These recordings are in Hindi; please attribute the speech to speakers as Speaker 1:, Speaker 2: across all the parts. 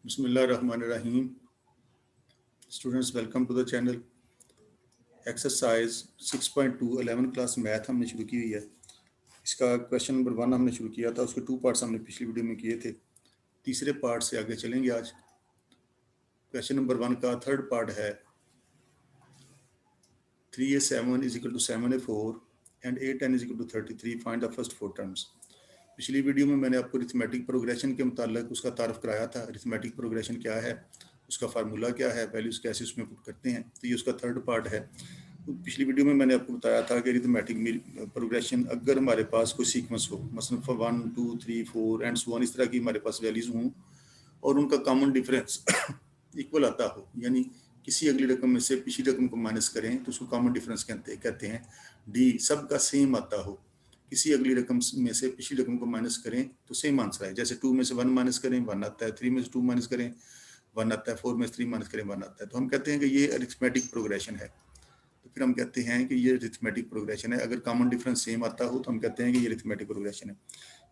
Speaker 1: बिस्मिल्लाहिर्रहमानिर्रहीम। Students, welcome to the channel. Exercise 6.2 11 class math हमने शुरू की हुई है। इसका क्वेश्चन नंबर 1 हमने शुरू किया था, उसके 2 पार्ट्स हमने पिछली वीडियो में किए थे। तीसरे पार्ट से आगे चलेंगे आज। क्वेश्चन नंबर 1 का थर्ड पार्ट है 3a7 is equal to 7a4 and a10 is equal to 33. Find the first 4 terms. पिछली वीडियो में मैंने आपको अरिथमेटिक प्रोग्रेशन के मुताल्लिक उसका तारफ़ कराया था। अरिथमेटिक प्रोग्रेशन क्या है, उसका फार्मूला क्या है, वैल्यूज़ कैसे उसमें पुट करते हैं। तो ये उसका थर्ड पार्ट है। तो पिछली वीडियो में मैंने आपको बताया था कि अरिथमेटिक प्रोग्रेशन अगर हमारे पास कोई सीक्वेंस हो, मसलन 1 2 3 4 एंड सो ऑन, इस तरह की हमारे पास वैल्यूज़ हों और उनका कॉमन डिफरेंस इक्वल आता हो, यानी किसी अगली रकम में से पिछली रकम को माइनस करें तो उसको कॉमन डिफरेंस कहते हैं। डी सबका सेम आता हो, किसी अगली रकम में से पिछली रकम को माइनस करें तो सेम आंसर आए। जैसे 2 में से 1 माइनस करें 1 आता है, 3 में से 2 माइनस करें 1 आता है, 4 में से 3 माइनस करें 1 आता है। तो हम कहते हैं कि ये अरिथमेटिक प्रोग्रेशन है। तो फिर हम कहते हैं कि ये अरिथमेटिक प्रोग्रेशन है। अगर कॉमन डिफरेंस सेम आता हो तो हम कहते हैं कि ये अरिथमेटिक प्रोग्रेशन है।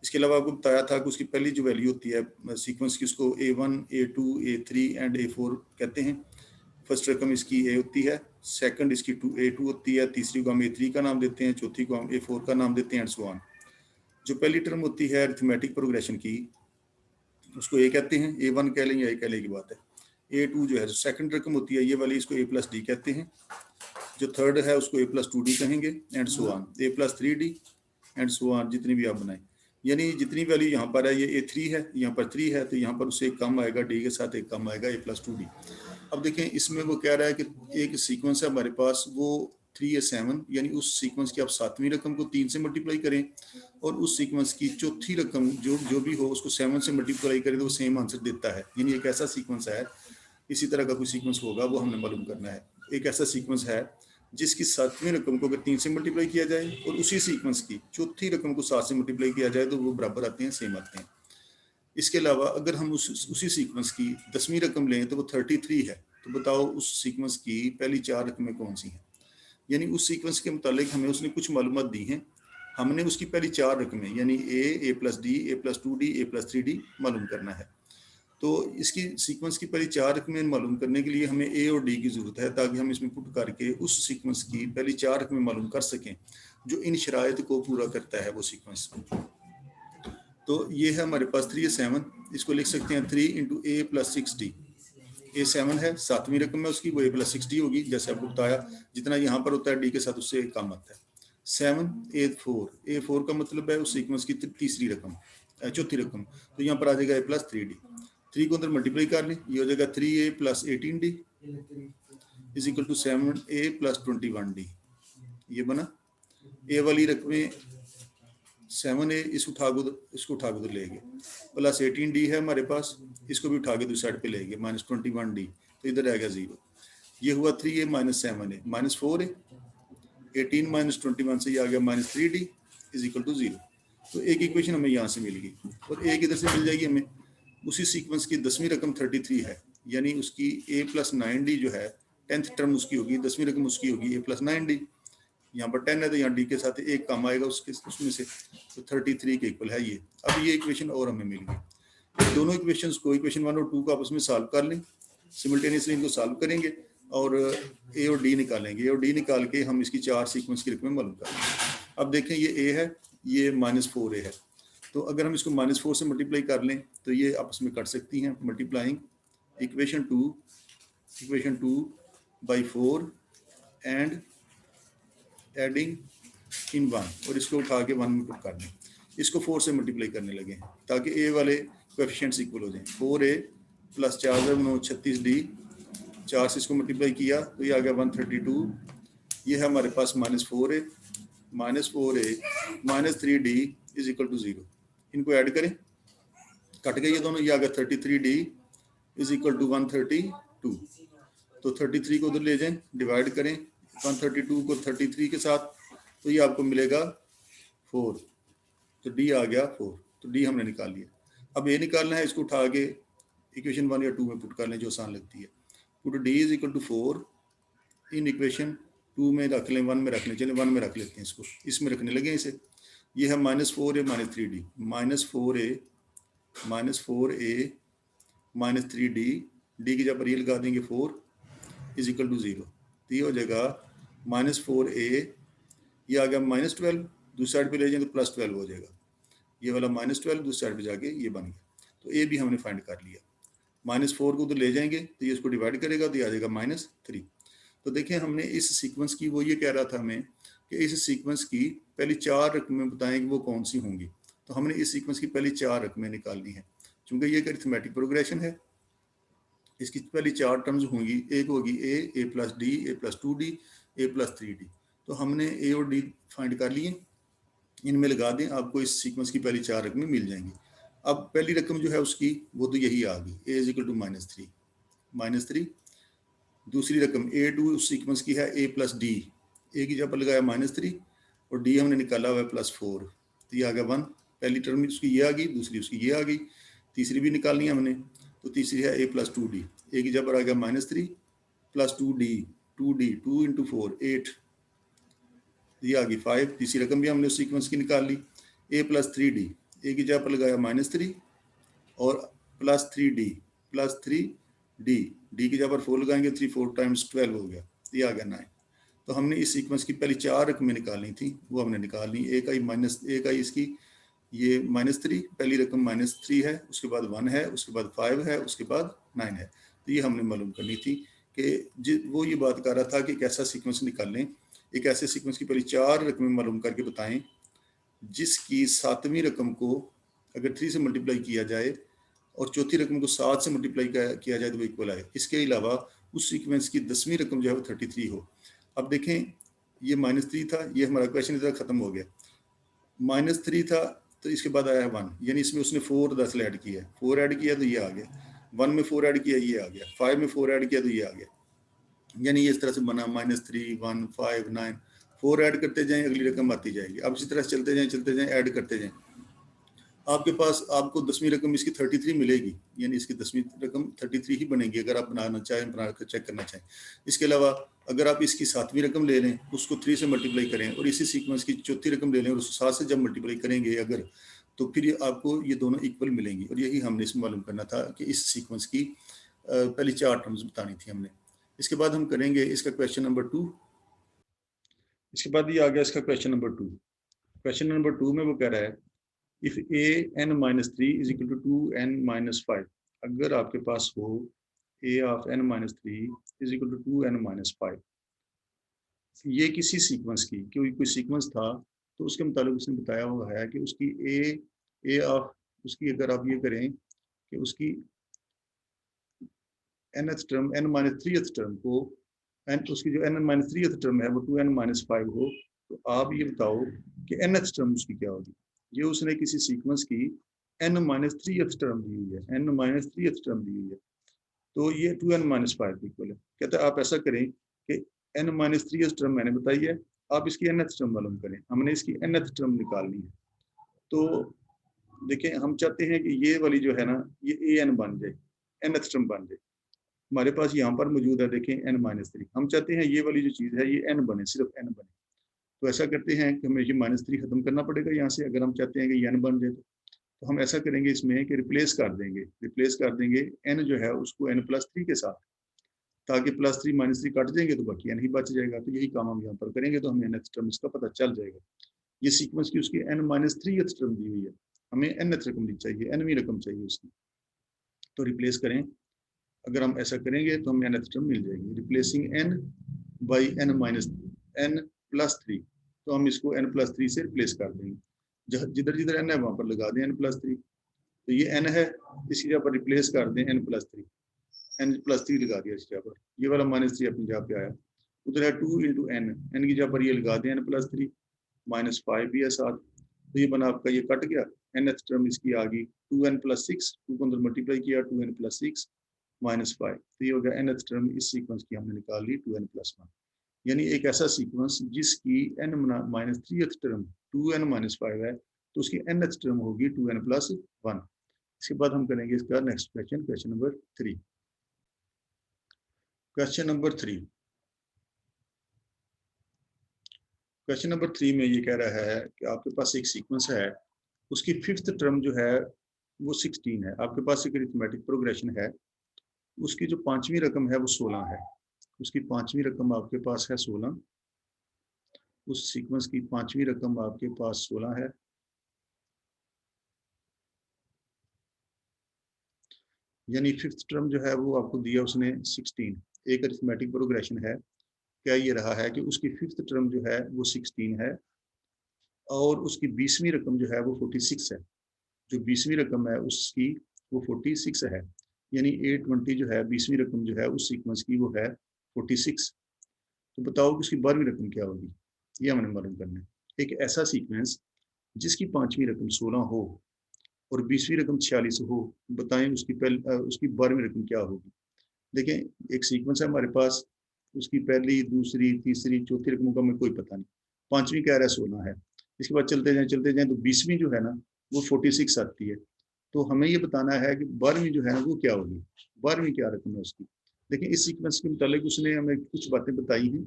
Speaker 1: इसके अलावा आपको बताया था कि उसकी पहली जो वैल्यू होती है सीक्वेंस की, उसको A1 A2 A3 and A4 कहते हैं। फर्स्ट रकम इसकी A होती है, सेकंड इसकी A2 होती है, तीसरी को हम A3 का नाम देते हैं, चौथी को हम A4 का नाम देते हैं एंड सो ऑन। जो पहली टर्म होती है अरिथमेटिक प्रोग्रेशन की, उसको A कहते हैं, A1 कह लें या A कह लें की बात है। A2 जो है जो सेकंड रकम होती है, ये वाली इसको A+D कहते हैं। जो थर्ड है उसको A+2D कहेंगे and so on, A+3D and so on, जितनी भी आप बनाएं। यानी जितनी वैल्यू यहाँ पर है, ये A3 है, यहाँ पर 3 है, तो यहाँ पर उससे एक कम आएगा, D के साथ एक कम आएगा, A+2D। अब देखें, इसमें वो कह रहा है कि एक सीक्वेंस है हमारे पास, वो 3a7, यानी उस सीक्वेंस की आप 7वीं रकम को 3 से मल्टीप्लाई करें और उस सीक्वेंस की चौथी रकम जो भी हो उसको 7 से मल्टीप्लाई करें तो वो सेम आंसर देता है। यानी एक ऐसा सीक्वेंस है, इसी तरह का कोई सीक्वेंस होगा वो हमने मालूम करना है। एक ऐसा सीक्वेंस है जिसकी 7वीं रकम को अगर 3 से मल्टीप्लाई किया जाए और उसी सीक्वेंस की चौथी रकम को 7 से मल्टीप्लाई किया जाए तो वो बराबर आते हैं, सेम आते हैं। इसके अलावा अगर हम उसी सीक्वेंस की 10वीं रकम लें तो वो 33 है। तो बताओ उस सीक्वेंस की पहली 4 रकमें कौन सी हैं। यानी उस सीक्वेंस के मुतालिक हमें उसने कुछ मालूमात दी हैं, हमने उसकी पहली 4 रकमें यानी A+D A+2D A+3D मालूम करना है। तो इसकी सीक्वेंस की पहली 4 रकमें मालूम करने के लिए हमें A और D की ज़रूरत है, ताकि हम इसमें पुट करके उस सीक्वेंस की पहली 4 रकमें मालूम कर सकें जो इन शराइत को पूरा करता है वो सीक्वेंस। तो ये है हमारे पास 3a7, इसको लिख सकते हैं 3 इंटू A+6D। A7 है, 7वीं रकम है उसकी, वो A+6D होगी। जैसे आपको बताया, जितना यहाँ पर होता है D के साथ उससे एक कम आता है। 7 A4, A4 का मतलब है उस सीक्वेंस की तीसरी रकम, चौथी रकम। तो यहाँ पर आ जाएगा A+3D। 3 को अंदर मल्टीप्लाई कर लें, ये हो जाएगा 3a + 18D is equal to 7a + 21D। ये बना। ए वाली रकमें 7a इसको उठा के उधर ले गए, प्लस 18D है हमारे पास, इसको भी उठा के दूसरी साइड पे ले गए, -21D, तो इधर आ गया 0। ये हुआ 3a - 7a -4a, 18 - 21 से ये आ गया -3D इज इक्वल टू 0। तो एक इक्वेशन हमें यहाँ से मिल गई और एक इधर से मिल जाएगी हमें। उसी सीक्वेंस की 10वीं रकम 33 है, यानी उसकी A+9D जो है 10th टर्म उसकी होगी, 10वीं रकम उसकी होगी A+9D। यहाँ पर 10 है तो यहाँ D के साथ एक कम आएगा उसमें से, तो 33 के इक्वल है ये। अब ये इक्वेशन और हमें मिल गई। दोनों इक्वेशंस को, इक्वेशन 1 और 2 को आपस में सॉल्व कर लें, सिमल्टेनियसली इनको सॉल्व करेंगे और A और D निकालेंगे। A और D निकाल के हम इसकी 4 सीक्वेंस की रकमें मालूम करेंगे। अब देखें, ये A है, ये -4A है। तो अगर हम इसको -4 से मल्टीप्लाई कर लें तो ये आपस में कट सकती हैं। Multiplying equation 2 by 4 and adding in 1, और इसको उठा के 1 में पुट कर दें। इसको 4 से मल्टीप्लाई करने लगे हैं ताकि A वाले कोएफिशिएंट्स इक्वल हो जाएं। 4a + 4 × 36D, 4 से इसको मल्टीप्लाई किया तो ये आ गया 132। ये है हमारे पास -4a -3D is equal to 0। इनको ऐड करें, कट गए ये दोनों, ये आ गया 33D इज इक्वल टू 132। तो 33 को उधर ले जाएं, डिवाइड करें 132 को 33 के साथ, तो ये आपको मिलेगा 4। तो D आ गया 4, तो D हमने निकाल लिया। अब ये निकालना है, इसको उठा के इक्वेशन 1 या 2 में पुट कर लें, जो आसान लगती है। Put D is equal to 4 in equation 2 में रख लें, 1 में रख लें, चलें 1 में रख लेते हैं इसको, इसमें रखने लगे इसे। ये है -4a - 3D, -4a -3d, D की जगह पर ये लगा देंगे 4 इज इक्वल टू 0। तो ये हो जाएगा -4a, ये आ गया -12, दूसरी साइड पे ले जाएंगे तो +12 हो जाएगा। ये वाला -12 दूसरी साइड पे जाके ये बन गया। तो ए भी हमने फाइंड कर लिया। -4 को उधर ले जाएंगे तो ये इसको डिवाइड करेगा तो ये आ जाएगा -3। तो देखें हमने इस सीक्वेंस की, वो ये कह रहा था हमें कि इस सीक्वेंस की पहली 4 रकमें बताएं कि वो कौन सी होंगी। तो हमने इस सीक्वेंस की पहली 4 रकमें निकालनी है। चूंकि ये एक अरिथमेटिक प्रोग्रेशन है, इसकी पहली 4 टर्म्स होंगी। एक होगी ए प्लस डी, ए प्लस 2d, ए प्लस 3d। तो हमने ए और डी फाइंड कर लिए, इनमें लगा दें, आपको इस सीक्वेंस की पहली 4 रकमें मिल जाएंगी। अब पहली रकम जो है उसकी वो तो यही आ गई, ए इज इक्वल टू -3। दूसरी रकम A2 उस सीक्वेंस की है a प्लस डी, ए की जगह पर लगाया -3 और डी हमने निकाला हुआ है +4। तो ये आ गया 1। पहली टर्म उसकी ये आ गई, दूसरी उसकी ये आ गई, तीसरी भी निकालनी है हमने। तो तीसरी है a प्लस 2d, ए की जगह पर आ गया -3 प्लस 2d, 2 इंटू 4 8, ये आ गई 5। तीसरी रकम भी हमने उस सीक्वेंस की निकाल ली, a प्लस 3d, ए की जगह पर लगाया -3 और +3d, डी की जगह पर 4 लगाएंगे, 3 4 टाइम्स 12 हो गया, ये आ गया 9। तो हमने इस सीक्वेंस की पहली 4 रकमें निकालनी थी, वो हमने निकाल ली। एक आई इसकी ये -3, पहली रकम -3 है, उसके बाद 1 है, उसके बाद 5 है, उसके बाद 9 है। तो ये हमने मालूम करनी थी कि वो ये बात कर रहा था कि एक ऐसा सीक्वेंस निकालें, एक ऐसे सीक्वेंस की पहली 4 रकमें मालूम करके बताएं जिसकी 7वीं रकम को अगर 3 से मल्टीप्लाई किया जाए और चौथी रकम को 7 से मल्टीप्लाई किया जाए तो वो इक्वल आए। इसके अलावा उस सीक्वेंस की 10वीं रकम जो है वो 33 हो। अब देखें, ये -3 था, ये हमारा क्वेश्चन इधर खत्म हो गया। -3 था तो इसके बाद आया 1, यानी इसमें उसने 4 10 ऐड किया है, 4 ऐड किया तो ये आ गया, 1 में 4 ऐड किया ये आ गया, 5 में 4 ऐड किया तो ये आ गया। यानी ये इस तरह से बना -3 1 5 9, 4 ऐड करते जाएं, अगली रकम आती जाएगी। अब इसी तरह से चलते जाएं, ऐड करते जाएं। आपके पास आपको 10वीं रकम इसकी 33 मिलेगी, यानी इसकी 10वीं रकम 33 ही बनेगी अगर आप बनाना चाहें, बना कर चेक करना चाहें। इसके अलावा अगर आप इसकी 7वीं रकम ले लें, उसको 3 से मल्टीप्लाई करें और इसी सीक्वेंस की चौथी रकम ले लें और उसको 7 से जब मल्टीप्लाई करेंगे अगर, तो फिर ये आपको ये दोनों इक्वल मिलेंगी। और यही हमने इसमें मालूम करना था कि इस सीक्वेंस की पहली 4 टर्म्स बतानी थी हमने। इसके बाद हम करेंगे इसका क्वेश्चन नंबर 2। इसके बाद ये आ गया इसका क्वेश्चन नंबर 2। क्वेश्चन नंबर 2 में वो कह रहा है if a(n-3) is equal to 2n-5, अगर आपके पास हो a of n-3 is equal to 2n-5, ये किसी सीक्वेंस की, कोई सीक्वेंस था तो उसके मुताबिक उसने बताया हुआ है कि उसकी a ऑफ उसकी, अगर आप ये करें कि उसकी nth टर्म n-3th टर्म को उसकी जो n-3th टर्म है वो 2n-5 हो, तो आप ये बताओ कि nth टर्म उसकी क्या होगी। ये उसने किसी सीक्वेंस की n-3th टर्म दी हुई है, n-3th टर्म दी हुई है, तो ये 2n-5 इक्वल है। कहते हैं आप ऐसा करें कि n-3th टर्म मैंने बताई है, आप इसकी nth टर्म मालूम करें। हमने इसकी nth टर्म निकालनी है। तो देखें, हम चाहते हैं कि ये वाली जो है ना, ये an बन जाए, nth टर्म बन जाए। हमारे पास यहाँ पर मौजूद है, देखें n-3। हम चाहते हैं ये वाली जो चीज़ है ये n बने, सिर्फ n बने। तो ऐसा करते हैं कि हमें ये -3 खत्म करना पड़ेगा यहाँ से, अगर हम चाहते हैं कि ये n बन जाए। तो हम ऐसा करेंगे इसमें कि रिप्लेस कर देंगे n जो है उसको n+3 के साथ, ताकि +3 -3 कट जाएंगे तो बाकी n ही बच जाएगा। तो यही काम हम यहाँ पर करेंगे, तो हमें nth टर्म इसका पता चल जाएगा। ये सीक्वेंस की उसकी n-3th टर्म दी हुई है, हमें nth रकम दी चाहिए, nवीं रकम चाहिए उसकी। तो रिप्लेस करें, अगर हम ऐसा करेंगे तो हमें nth टर्म मिल जाएगी। रिप्लेसिंग n बाई n+3, तो हम इसको n+3 से रिप्लेस कर देंगे। जिधर जिधर n है वहां पर लगा दें n+3। तो ये n है, इसकी जगह पर रिप्लेस कर दें n+3, n+3 लगा दिया इस जगह पर, ये वाला -3 अपनी जगह पे आया। उधर है 2 इंटू n, n की जगह पर ये लगा दें n+3, -5 भी है साथ, तो ये बना आपका, ये कट गया। nth टर्म इसकी आ गई 2n+6, 2 को अंदर मल्टीप्लाई किया, 2n+6 -5, तो ये हो गया nth टर्म इस सीक्वेंस की हमने निकाल ली 2n+1। यानी एक ऐसा सीक्वेंस जिसकी n-3th टर्म 2n-5 है, तो उसकी nth टर्म होगी 2n+1। इसके बाद हम करेंगे इसका next question, question number 3। Question number 3, question number 3 में ये कह रहा है कि आपके पास एक सीक्वेंस है, उसकी 5th टर्म जो है वो 16 है। आपके पास एक अरिथमेटिक प्रोग्रेशन है, उसकी जो 5वीं रकम है वो 16 है। उसकी 5वीं रकम आपके पास है 16, उस सीक्वेंस की 5वीं रकम आपके पास 16 है। यानी फिफ्थ टर्म जो है वो आपको दिया उसने 16। एक अरिथमेटिक प्रोग्रेशन है, क्या ये रहा है कि उसकी फिफ्थ टर्म जो है वो 16 है और उसकी 20वीं रकम जो है वो 46 है। जो 20वीं रकम है उसकी वो 46 है। यानी A20 जो है 20वीं रकम जो है उस सीक्वेंस की वो है 46। तो बताओ कि उसकी 12वीं रकम क्या होगी, ये हमने मालूम करना है। एक ऐसा सीक्वेंस जिसकी 5वीं रकम 16 हो और 20वीं रकम 46 हो, बताएं उसकी 12वीं रकम क्या होगी। देखें, एक सीक्वेंस है हमारे पास, उसकी पहली, दूसरी, तीसरी, चौथी रकमों का हमें कोई पता नहीं। 5वीं कह रहा है 16 है, इसके बाद चलते जाएं तो 20वीं जो है ना वो 46 आती है। तो हमें ये बताना है कि 12वीं जो है ना वो क्या होगी, 12वीं क्या रकम है उसकी। देखिए, इस सीक्वेंस के मुतालिक उसने हमें कुछ बातें बताई हैं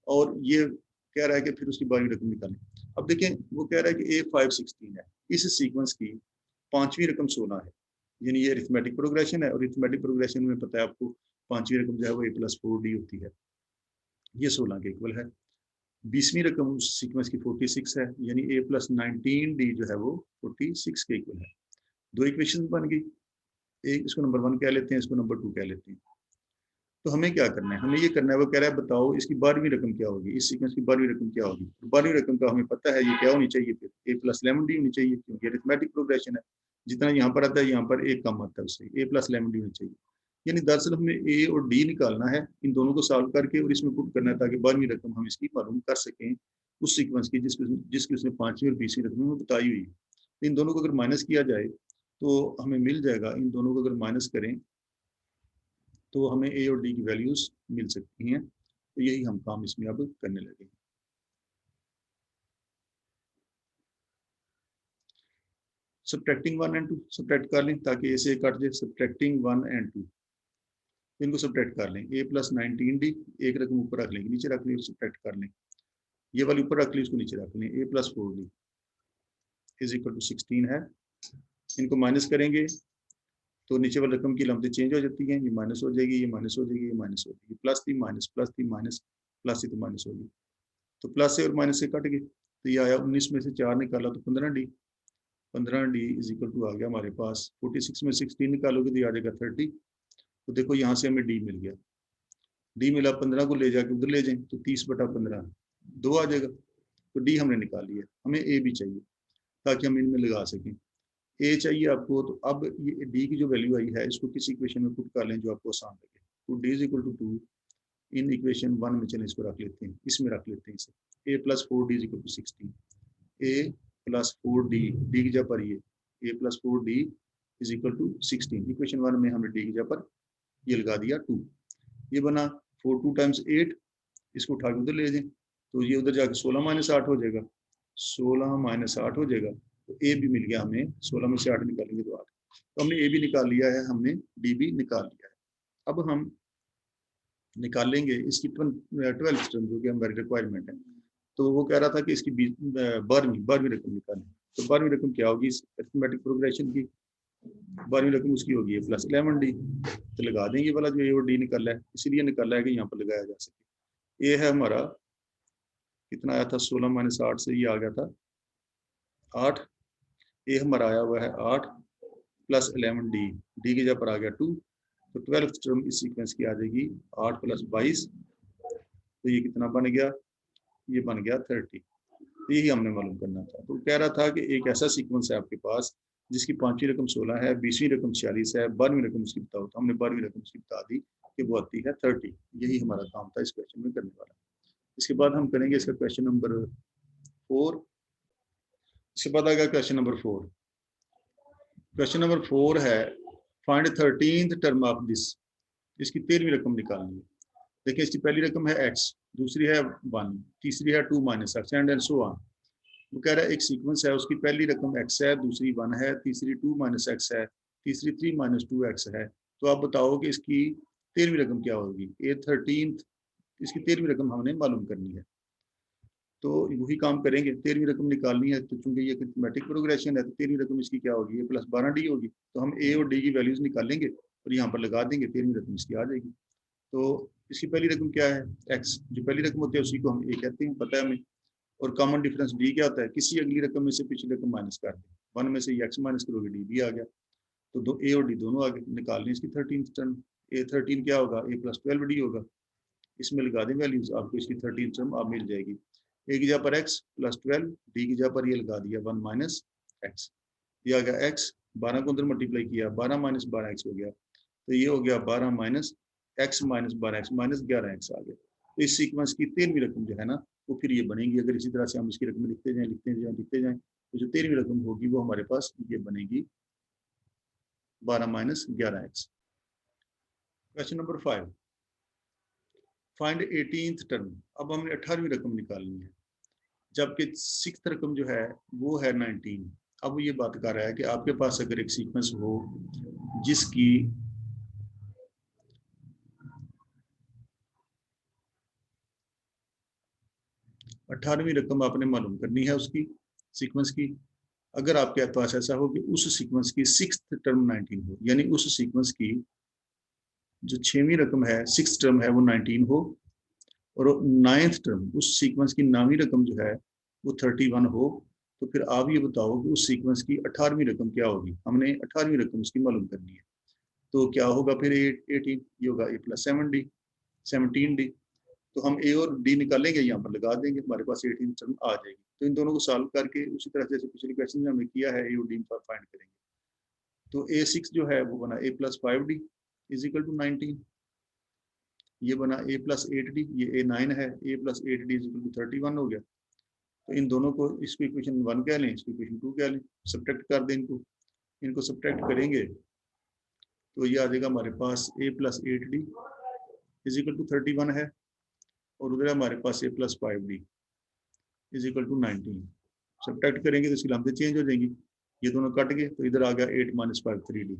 Speaker 1: और ये कह रहा है कि फिर उसकी 12वीं रकम निकालें। अब देखें, वो कह रहा है कि A516 है, इस सीक्वेंस की 5वीं रकम 16 है। यानी ये अरिथमेटिक प्रोग्रेशन है और अरिथमेटिक प्रोग्रेशन में पता है आपको 5वीं रकम जो है वो A+4D होती है, ये 16 के इक्वल है। 20वीं रकम उस सीक्वेंस की 46 है, यानी A+19D जो है वो 46 के इक्वल है। दो इक्वेशन बन गई, एक इसको नंबर 1 कह लेते हैं, इसको नंबर 2 कह लेते हैं। तो हमें क्या करना है, हमें ये करना है, वो कह रहा है बताओ इसकी 12वीं रकम क्या होगी, इस सीक्वेंस की 12वीं रकम क्या होगी। 12वीं रकम का हमें पता है ये क्या होनी चाहिए, फिर A+11D होनी चाहिए, क्योंकि अरिथमेटिक प्रोग्रेशन है। जितना यहाँ पर आता है यहाँ पर एक कम आता है उससे, A+11D होनी चाहिए। यानी दरअसल हमें ए और डी निकालना है, इन दोनों को सॉल्व करके और इसमें पुट करना है, ताकि 12वीं रकम हम इसकी मालूम कर सकें उस सीक्वेंस की जिसकी उसने 5वीं और 20वीं रकम में बताई हुई है। इन दोनों को अगर माइनस किया जाए तो हमें मिल जाएगा, इन दोनों को अगर माइनस करें तो हमें ए और डी की वैल्यूज मिल सकती हैं। तो यही हम काम इसमें अब करने लगे। सब्ट्रैक्टिंग 1 एंड 2 सब्ट्रैक्ट कर लें ताकि ऐसे कट जाए। सब्ट्रैक्टिंग 1 एंड 2, इनको सब्ट्रैक्ट कर लें। A+19D एक रकम ऊपर रख लेंगे, नीचे रख लें, सब्ट्रैक्ट कर लें। ये वाली ऊपर रख ली, इसको नीचे रख लें। A+4D इज इक्वल टू 16 है। इनको माइनस करेंगे तो नीचे वाली रकम की लम्बी चेंज हो जाती है, ये माइनस हो जाएगी, ये माइनस हो जाएगी, ये माइनस हो जाएगी, प्लस थी माइनस, प्लस थी माइनस, प्लस थी तो माइनस होगी। तो प्लस से और माइनस से कट गए, तो ये आया 19 में से 4 निकाला तो 15D। 15D is equal to आ गया हमारे पास, 46 में 16 निकालोगे तो ये आ जाएगा 30। तो देखो यहाँ से हमें डी मिल गया। डी मिला, 15 को ले जाके उधर ले जाएं तो 30/15 2 आ जाएगा। तो डी हमने निकाल लिया। हमें ए भी चाहिए ताकि हम इनमें लगा सकें। ए चाहिए आपको, तो अब ये डी की जो वैल्यू आई है इसको किसी इक्वेशन में पुट कर लें जो आपको आसान लगे। तो D is equal to 2, in equation 1 में चले इसको रख लेते हैं, इसमें रख लेते हैं इसे। A+4D is equal to 16, A+4D, D की जगह पर ये A+4D is equal to 16। Equation 1 में हमने डी की जगह पर ये लगा दिया 2। ये बना 4 2 टाइम्स 8, इसको उठा के उधर ले जाएं तो ये उधर जाके 16 - 8 हो जाएगा, 16 - 8 हो जाएगा। तो ए भी मिल गया हमें, 16 में से 8 निकालेंगे तो 8। तो हमने ए भी निकाल लिया है, हमने डी भी निकाल लिया है। अब हम निकालेंगे इसकी 12th टर्म जो कि हमारी रिक्वायरमेंट है। तो वो कह रहा था कि इसकी 12वीं रकम निकालें। तो 12वीं रकम क्या होगी इस अरिथमेटिक प्रोग्रेशन की, 12वीं रकम उसकी होगी A+11D। तो लगा देंगे वाला जो ए और डी निकाला है, इसीलिए निकाला है कि यहाँ पर लगाया जा सके। ए है हमारा, कितना आया था, 16 - 8 से ये आ गया था 8। ए हमारा आया हुआ है 8 + 11D, डी की जगह पर आ गया 2। तो 12th टर्म इस सीक्वेंस की आ जाएगी 8 + 22। तो ये कितना बन गया, ये बन गया 30। तो यही हमने मालूम करना था। तो कह रहा था कि एक ऐसा सीक्वेंस है आपके पास जिसकी 5वीं रकम 16 है, 20वीं रकम 46 है, 12वीं रकम उसकी बताओ। तो हमने 12वीं रकम उसकी बता दी कि वो आती है 30। यही हमारा काम था इस क्वेश्चन में करने वाला। इसके बाद हम करेंगे इसका क्वेश्चन नंबर 4। इसके बाद आएगा क्वेश्चन नंबर 4। क्वेश्चन नंबर 4 है, find 13th term of this. इसकी 13वीं रकम निकालनी है। देखिए, इसकी पहली रकम है x, दूसरी है 1, तीसरी है 2 - x एंड सो ऑन। वो कह रहा है एक सीक्वेंस है, उसकी पहली रकम x है, दूसरी 1 है, तीसरी 2 - x है, तीसरी 3 - 2x है। तो आप बताओ कि इसकी 13वीं रकम क्या होगी। A13th, इसकी 13वीं रकम हमने मालूम करनी है। तो वही काम करेंगे। 13वीं रकम निकालनी है, तो चूंकि ये अरिथमेटिक प्रोग्रेशन है तो 13वीं रकम इसकी क्या होगी, ये प्लस 12D होगी। तो हम ए और डी की वैल्यूज निकालेंगे और यहाँ पर लगा देंगे, 13वीं रकम इसकी आ जाएगी। तो इसकी पहली रकम क्या है, एक्स। जो पहली रकम होती है उसी को हम ए कहते हैं, पता है हमें। और कॉमन डिफरेंस डी क्या होता है, किसी अगली रकम में से पिछली रकम माइनस कर दें। 1 में से एक्स माइनस करोगे, डी भी आ गया। तो दो ए और डी दोनों आगे निकालने इसकी 13th टर्म। ए 13 क्या होगा, ए प्लस 12D होगा। इसमें लगा दें वैल्यूज, आपको इसकी 13th टर्म आप मिल जाएगी। ए की जगह पर एक्स प्लस 12, डी की जगह पर ये लगा दिया 1 माइनस एक्स। ये आ गया एक्स, 12 को अंदर मल्टीप्लाई किया, 12 माइनस 12x हो गया। तो ये हो गया 12 minus x minus 12x minus 11x आ गया। तो इस सीक्वेंस की 13वीं रकम जो है ना, वो फिर ये बनेगी। अगर इसी तरह से हम इसकी रकम लिखते जाएं लिखते जाएं तो जो 13वीं रकम होगी वो हमारे पास ये बनेगी 12 minus 11x। Question number 5, find 18th term. अब हमने 18वीं रकम निकालनी है, जबकि 6th रकम जो है वो है 19। अब वो ये बात कर रहा है कि आपके पास अगर एक सीक्वेंस हो जिसकी 18वीं रकम आपने मालूम करनी है उसकी सीक्वेंस की। अगर आपके पास ऐसा हो कि उस सीक्वेंस की 6th टर्म 19 हो, यानी उस सीक्वेंस की जो 6वीं रकम है 6th टर्म है वो 19 हो, और 9th टर्म उस सीक्वेंस की 9वीं रकम जो है वो 31 हो, तो फिर आप ये बताओ कि उस सीक्वेंस की 18वीं रकम क्या होगी। हमने 18वीं रकम उसकी मालूम करनी है। तो क्या होगा फिर 18, ये होगा ए प्लस 17D। तो हम ए और डी निकालेंगे, यहाँ पर लगा देंगे, हमारे पास 18 टर्म आ जाएगी। तो इन दोनों को सॉल्व करके उसी तरह जैसे पिछले क्वेश्चन में हमने किया है, ए और डी फाइंड करेंगे। तो A6 जो है वो बना a plus 5D is equal to 19। ये बना ए प्लस 8D, ये A9 है, a plus 8D is equal to 31 हो गया। तो इन दोनों को, इसको इक्वेशन 1 कह लें, इसको इक्वेशन 2 कह लें, सब्ट्रैक्ट कर दें इनको। इनको सब्ट्रैक्ट करेंगे तो ये आ जाएगा हमारे पास a plus 8D is equal to 31 है, और उधर हमारे पास a plus 5D is equal to 19। Subtract करेंगे तो इसकी लामतें चेंज हो जाएंगी, ये दोनों कट गए, तो इधर आ गया 8 माइनस 5 3D।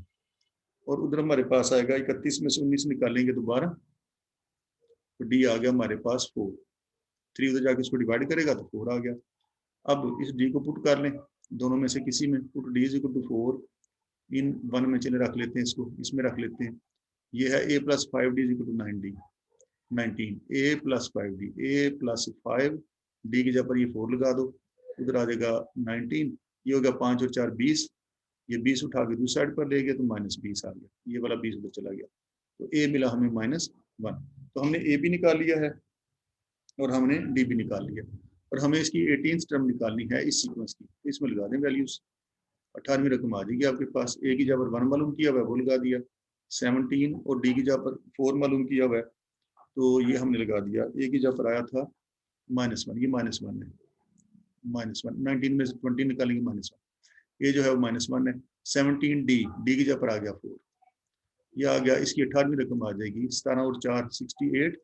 Speaker 1: और उधर हमारे पास आएगा 31 में से 19 निकालेंगे तो 12, तो डी आ गया हमारे पास 4। 3 उधर जाके इसको डिवाइड करेगा तो 4 आ गया। अब इस डी को पुट कर लें, दोनों में से किसी में, put D is equal to 4 in 1 में चले रख लेते हैं, इसको इसमें रख लेते हैं। ये है a plus 5D is equal to 19, a plus 5D, a plus 5 d की जगह पर ये 4 लगा दो, उधर आ जाएगा 19। ये हो गया 5 और 4 20, ये 20 उठा के दूसरी साइड पर ले गया तो -20 आ गया, ये वाला 20 उधर चला गया। तो ए मिला हमें -1। तो हमने ए भी निकाल लिया है और हमने डी भी निकाल लिया, और हमें इसकी 18th टर्म निकालनी है इस सीक्वेंस की। तो इसमें लगा दें वैल्यूज, 18वीं रकम आ जाएगी आपके पास। ए की जगह पर 1 मालूम किया हुआ है वो लगा दिया 17, और डी की जगह पर 4 मालूम किया हुआ है तो ये हमने लगा दिया। ए की जगह पर आया था -1, ये -1 है, -1। 19 में से 20 निकालेंगे -1, ये जो है वो -1 है। 17D, डी की जगह पर आ गया 4, ये आ गया। इसकी 18वीं रकम आ जाएगी 17 और 4 68,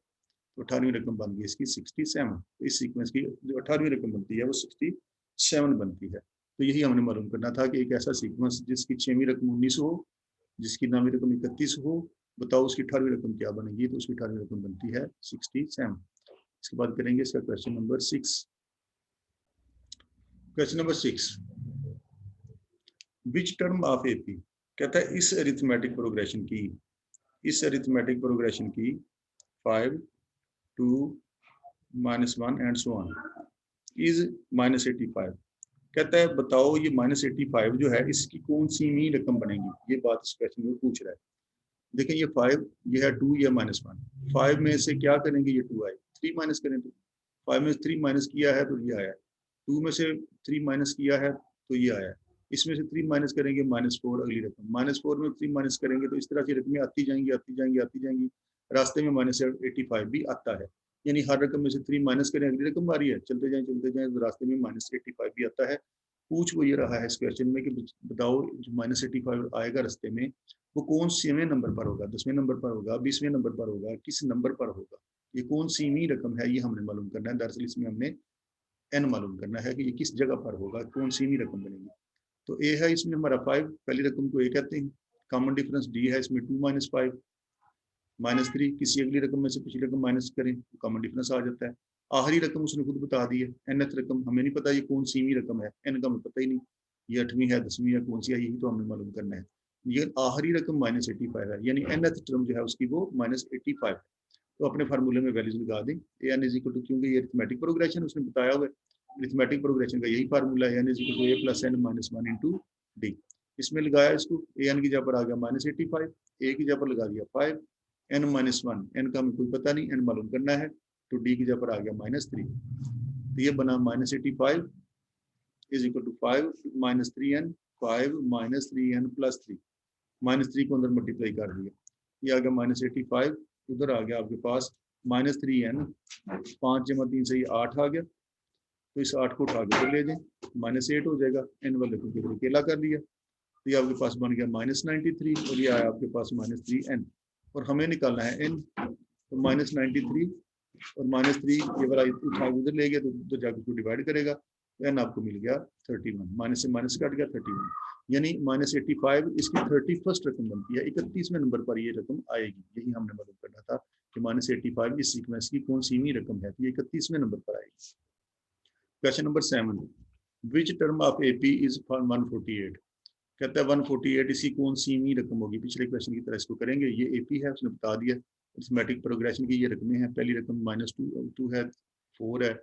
Speaker 1: तो 18वीं रकम बन गई इसकी 67। तो इस सीक्वेंस की जो 18वीं रकम बनती है वो 67 बनती है। तो यही हमने मालूम करना था कि एक ऐसा सीक्वेंस जिसकी 6वीं रकम 19 हो, जिसकी 9वीं रकम 31 हो, बताओ उसकी 18वीं रकम क्या बनेगी। तो उसकी 18वीं रकम बनती है 67। इसके बाद करेंगे इसका question number 6। Question number 6, which term of AP. कहता है इस अरिथमेटिक प्रोग्रेशन की 5 2 -1 एंड सो ऑन इज -85। कहता है बताओ ये -85 जो है इसकी कौन सी नी रकम बनेगी। ये बात इस क्वेश्चन में पूछ रहा है। देखिए ये 5, ये है 2, ये -1। 5 में से क्या करेंगे, ये 2 आए, 3 माइनस करें तो 5 में से 3 माइनस किया है तो ये आया, 2 में से 3 माइनस किया है तो ये आया, इसमें से 3 माइनस करेंगे -4 अगली रकम, -4 में 3 माइनस करेंगे तो इस तरह की रकमें आती जाएंगी। रास्ते में -85 भी आता है, यानी हर रकम में से 3 माइनस करें अगली रकम आ रही है, चलते जाएं तो रास्ते में -85 भी आता है। पूछ वो ये रहा है इस क्वेश्चन में कि बताओ जो -85 आएगा रास्ते में वो कौन सीवें नंबर पर होगा, 10वें नंबर पर होगा, 20वें नंबर पर होगा, किस नंबर पर होगा, ये कौन सी रकम है, ये हमने मालूम करना है। दरअसल इसमें हमने n मालूम करना है कि ये किस जगह पर होगा, कौन सी रकम बनेगी। तो a है इसमें हमारा 5, पहली रकम को a कहते हैं। कॉमन डिफरेंस d है इसमें 2 - 5 -3, किसी अगली रकम में से पिछली रकम माइनस करें तो कॉमन डिफरेंस आ जाता है। आखिरी रकम उसने खुद बता दी है, nth रकम हमें नहीं पता ये कौन सीवीं रकम है, n का हमें पता ही नहीं, ये 8वीं है 10वीं है कौन सी है, यही तो हमें मालूम करना है। ये आखिरी रकम -85 है, यानी nth टर्म जो है उसकी वो -85 है। तो अपने फार्मूले में वैल्यूज लगा दें, a n is equal to, क्योंकि ये अरिथमेटिक प्रोग्रेशन उसने बताया हुआ है, अरिथमेटिक प्रोग्रेशन का यही फार्मूला है, n is equal to a plus n minus one into d. इसमें लगाया इसको, ए एन की जगह पर आ गया -85, ए की जगह पर लगा दिया 5, एन माइनस वन, एन का हमें कोई पता नहीं, एन मालूम करना है, तो डी की जगह पर आ गया -3। तो ये बना -85 is equal to 5 -3n, 5 -3n plus 3, -3 को अंदर मल्टीप्लाई कर दिया, ये आ गया -85, उधर आ गया आपके पास -3n, 5 जमा 3 से ये 8 आ गया, तो इस 8 को उठा के उधर ले जाएं, -8 हो जाएगा, n वाले को उधर अकेला कर लिया, तो ये आपके पास बन गया -93, और ये आया आपके पास -3n, और हमें निकालना है n, तो -93 और -3 ये वाला उठा के उधर ले गया, तो उधर जाकर उसको डिवाइड करेगा, तो n आपको मिल गया 31, माइनस से माइनस कट गया 31, यानी -85 इसकी 31st रकम बनती है, 31वें नंबर पर ये रकम आएगी, यही हमने मालूम करना था कि -85 इस सीक्वेंस की कौन सी रकम है, तो ये 31वें नंबर पर आएगी। Question number 7, which term of AP is 148, कहता है 148 इसकी कौन सी रकम होगी, पिछले क्वेश्चन की तरह इसको करेंगे, ये एपी है उसने बता दिया, अरिथमेटिक प्रोग्रेशन की ये रकमें हैं, पहली रकम -2 है, 4 है,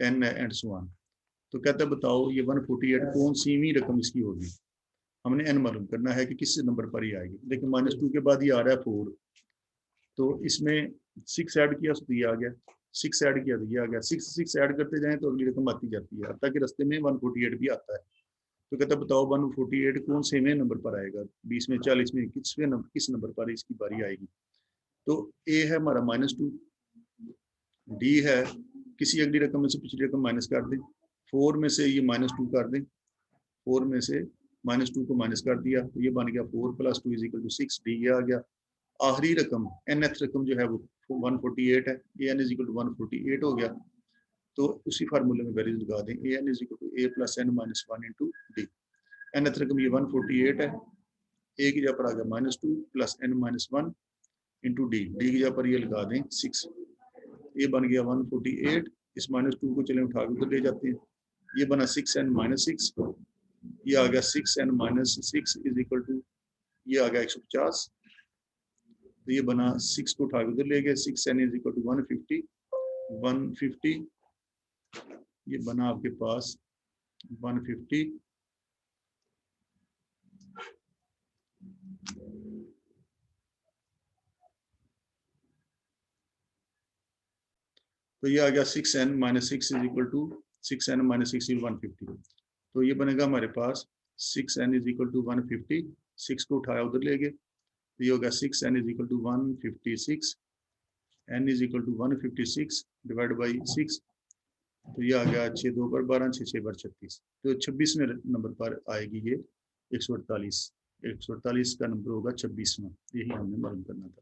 Speaker 1: 10 है एंड सो ऑन। तो कहता है बताओ ये 148 कौन सी रकम इसकी होगी, हमने n मालूम करना है कि किस नंबर पर ही आएगी। देखिए -2 के बाद ये आ रहा है 4, तो इसमें 6 ऐड किया तो ये आ गया, 6 ऐड किया तो ये आ गया, 6 ऐड करते जाएं तो अगली रकम आती जाती है, अब तक रास्ते में 148 भी आता है। तो कहता है बताओ 148 कौन से में नंबर पर आएगा, 20 में 40 में किस नंबर पर इसकी बारी आएगी। तो ए है हमारा -2, डी है किसी अगली रकम में से पिछली रकम माइनस कर दें, 4 में से ये -2 कर दें, 4 में से -2 को माइनस कर दिया, तो ये बन गया 4 + 2 = 6, डी ये आ गया। आखिरी रकम nth रकम जो है वो 148 है, ए एन इज इक्वल टू 148 हो गया, तो उसी फार्मूले में वैल्यूज लगा दें, a n is equal to a plus n minus one into d. nth रकम ये 148 है, ए की जगह पर आ गया -2 plus n minus one into d, d की जगह पर ये लगा दें 6, ये बन गया 148, इस -2 को चलें उठा के उधर ले जाते हैं, ये बना 6n - 6, ये आ गया 6n - 6 इज इक्वल टू, ये आ गया 150, तो ये बना 6 को उठा के उधर ले गए, 6n इज इक्वल टू 150, ये बना आपके पास 150, तो ये आ गया 6n - 6 is equal to 6n - 6 = 150, तो ये बनेगा हमारे पास 6n इज इक्वल टू 150, 6 को उठाया उधर ले गए, तो ये होगा 6n is equal to 156, n is equal to 156 divide by 6, तो ये आ गया 6 2 पर 12, 6 6 पर 36, तो 26वें नंबर पर आएगी ये 148 का नंबर होगा 26वां, यही हमने मालूम करना था।